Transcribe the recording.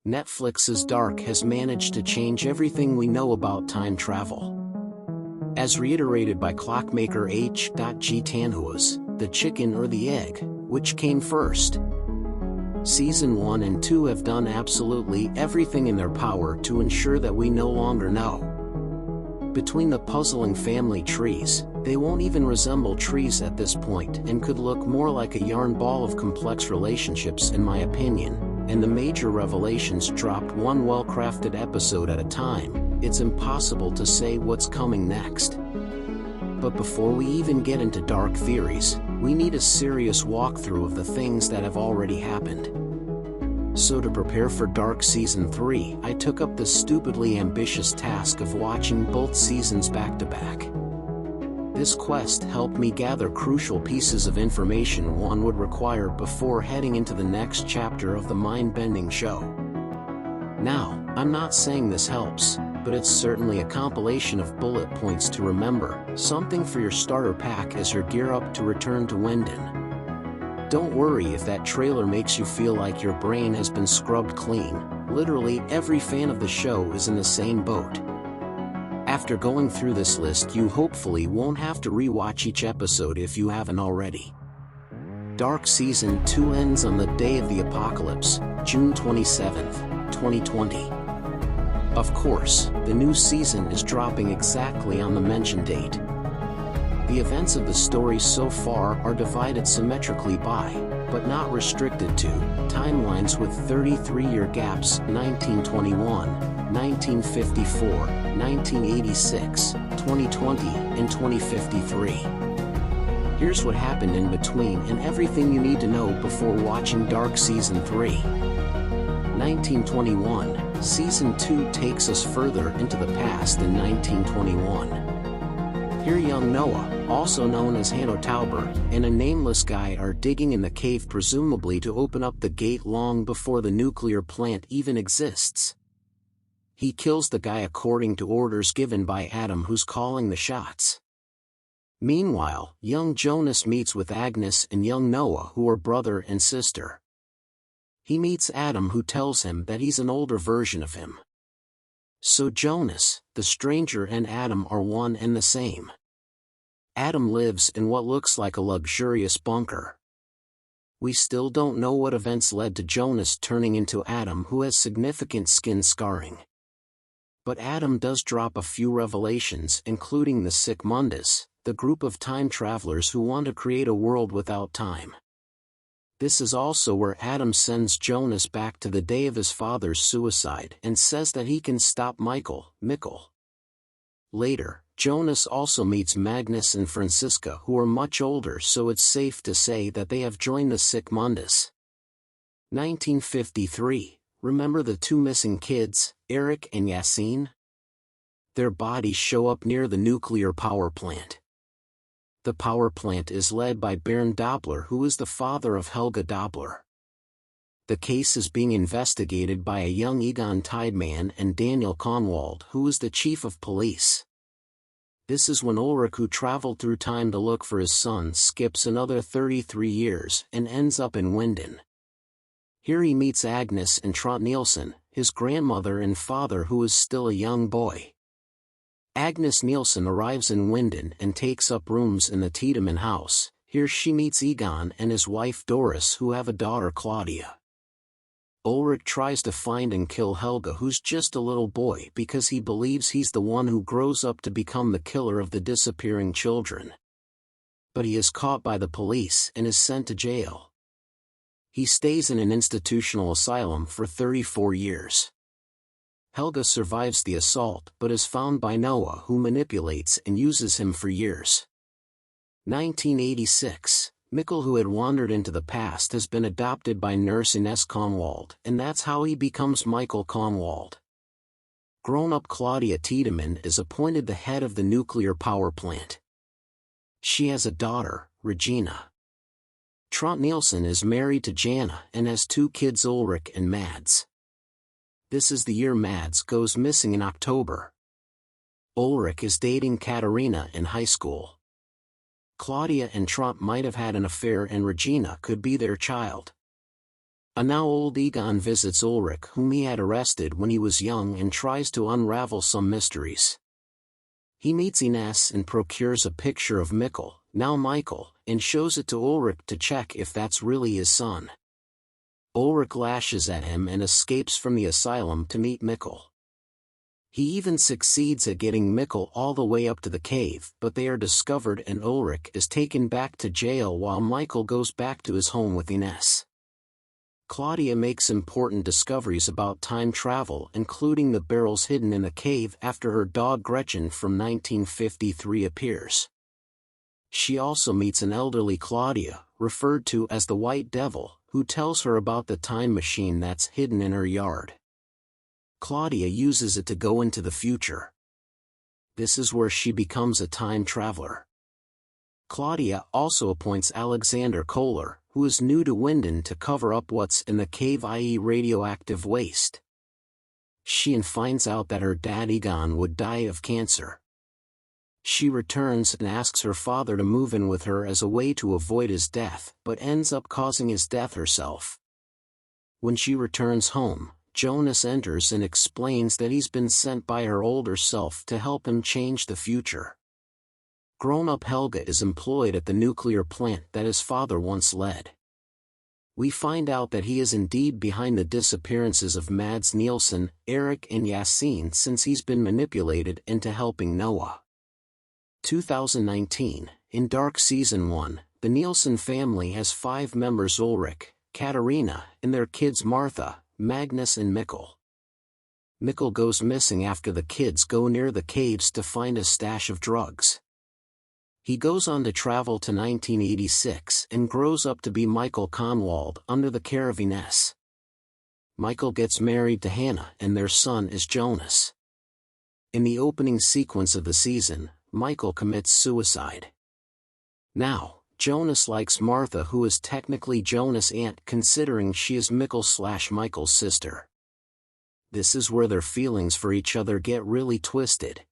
Netflix's Dark has managed to change everything we know about time travel. As reiterated by clockmaker H.G. Tannhaus, the chicken or the egg, which came first? Season 1 and 2 have done absolutely everything in their power to ensure that we no longer know. Between the puzzling family trees, they won't even resemble trees at this point and could look more like a yarn ball of complex relationships in my opinion, and the major revelations dropped one well-crafted episode at a time, it's impossible to say what's coming next. But before we even get into dark theories, we need a serious walkthrough of the things that have already happened. So to prepare for Dark Season 3, I took up the stupidly ambitious task of watching both seasons back-to-back. This quest helped me gather crucial pieces of information one would require before heading into the next chapter of the mind-bending show. Now, I'm not saying this helps, but it's certainly a compilation of bullet points to remember, something for your starter pack as you gear up to return to Wendon. Don't worry if that trailer makes you feel like your brain has been scrubbed clean. Literally every fan of the show is in the same boat. After going through this list, you hopefully won't have to rewatch each episode if you haven't already. Dark Season 2 ends on the day of the apocalypse, June 27th, 2020. Of course, the new season is dropping exactly on the mentioned date. The events of the story so far are divided symmetrically by, but not restricted to, timelines with 33-year gaps: 1921, 1954, 1986, 2020, and 2053. Here's what happened in between and everything you need to know before watching Dark Season 3. 1921, Season 2 takes us further into the past in 1921. Here young Noah, also known as Hanno Tauber, and a nameless guy are digging in the cave presumably to open up the gate long before the nuclear plant even exists. He kills the guy according to orders given by Adam, who's calling the shots. Meanwhile, young Jonas meets with Agnes and young Noah, who are brother and sister. He meets Adam, who tells him that he's an older version of him. So Jonas, the stranger, and Adam are one and the same. Adam lives in what looks like a luxurious bunker. We still don't know what events led to Jonas turning into Adam, who has significant skin scarring. But Adam does drop a few revelations, including the Sic Mundus, the group of time travelers who want to create a world without time. This is also where Adam sends Jonas back to the day of his father's suicide and says that he can stop Mikkel. Later, Jonas also meets Magnus and Franziska, who are much older, so it's safe to say that they have joined the Sic Mundus. 1953, remember the two missing kids, Eric and Yassine? Their bodies show up near the nuclear power plant. The power plant is led by Baron Doppler, who is the father of Helge Doppler. The case is being investigated by a young Egon Tiedemann and Daniel Conwald, who is the chief of police. This is when Ulrich, who traveled through time to look for his son, skips another 33 years and ends up in Wendon. Here he meets Agnes and Trond Nielsen, his grandmother and father, who is still a young boy. Agnes Nielsen arrives in Wendon and takes up rooms in the Tiedemann house. Here she meets Egon and his wife Doris, who have a daughter, Claudia. Ulrich tries to find and kill Helge, who's just a little boy, because he believes he's the one who grows up to become the killer of the disappearing children. But he is caught by the police and is sent to jail. He stays in an institutional asylum for 34 years. Helge survives the assault but is found by Noah, who manipulates and uses him for years. 1986, Mikkel, who had wandered into the past, has been adopted by nurse Ines Conwald, and that's how he becomes Michael Conwald. Grown-up Claudia Tiedemann is appointed the head of the nuclear power plant. She has a daughter, Regina. Trond Nielsen is married to Jana and has two kids, Ulrich and Mads. This is the year Mads goes missing in October. Ulrich is dating Katharina in high school. Claudia and Trond might have had an affair and Regina could be their child. A now old Egon visits Ulrich, whom he had arrested when he was young, and tries to unravel some mysteries. He meets Ines and procures a picture of Mikkel, now Michael, and shows it to Ulrich to check if that's really his son. Ulrich lashes at him and escapes from the asylum to meet Mikkel. He even succeeds at getting Mikkel all the way up to the cave, but they are discovered and Ulrich is taken back to jail while Michael goes back to his home with Ines. Claudia makes important discoveries about time travel, including the barrels hidden in a cave after her dog Gretchen from 1953 appears. She also meets an elderly Claudia, referred to as the White Devil, who tells her about the time machine that's hidden in her yard. Claudia uses it to go into the future. This is where she becomes a time traveler. Claudia also appoints Alexander Kohler, who is new to Winden, to cover up what's in the cave, i.e. radioactive waste. She finds out that her dad Egon would die of cancer. She returns and asks her father to move in with her as a way to avoid his death, but ends up causing his death herself. When she returns home, Jonas enters and explains that he's been sent by her older self to help him change the future. Grown-up Helge is employed at the nuclear plant that his father once led. We find out that he is indeed behind the disappearances of Mads Nielsen, Eric and Yassine, since he's been manipulated into helping Noah. 2019, in Dark Season 1, the Nielsen family has 5 members: Ulrich, Katharina, and their kids Martha, Magnus and Mikkel. Mikkel goes missing after the kids go near the caves to find a stash of drugs. He goes on to travel to 1986 and grows up to be Michael Conwald under the care of Ines. Michael gets married to Hannah and their son is Jonas. In the opening sequence of the season, Michael commits suicide. Now, Jonas likes Martha, who is technically Jonas' aunt, considering she is Mikkel/Michael's sister. This is where their feelings for each other get really twisted.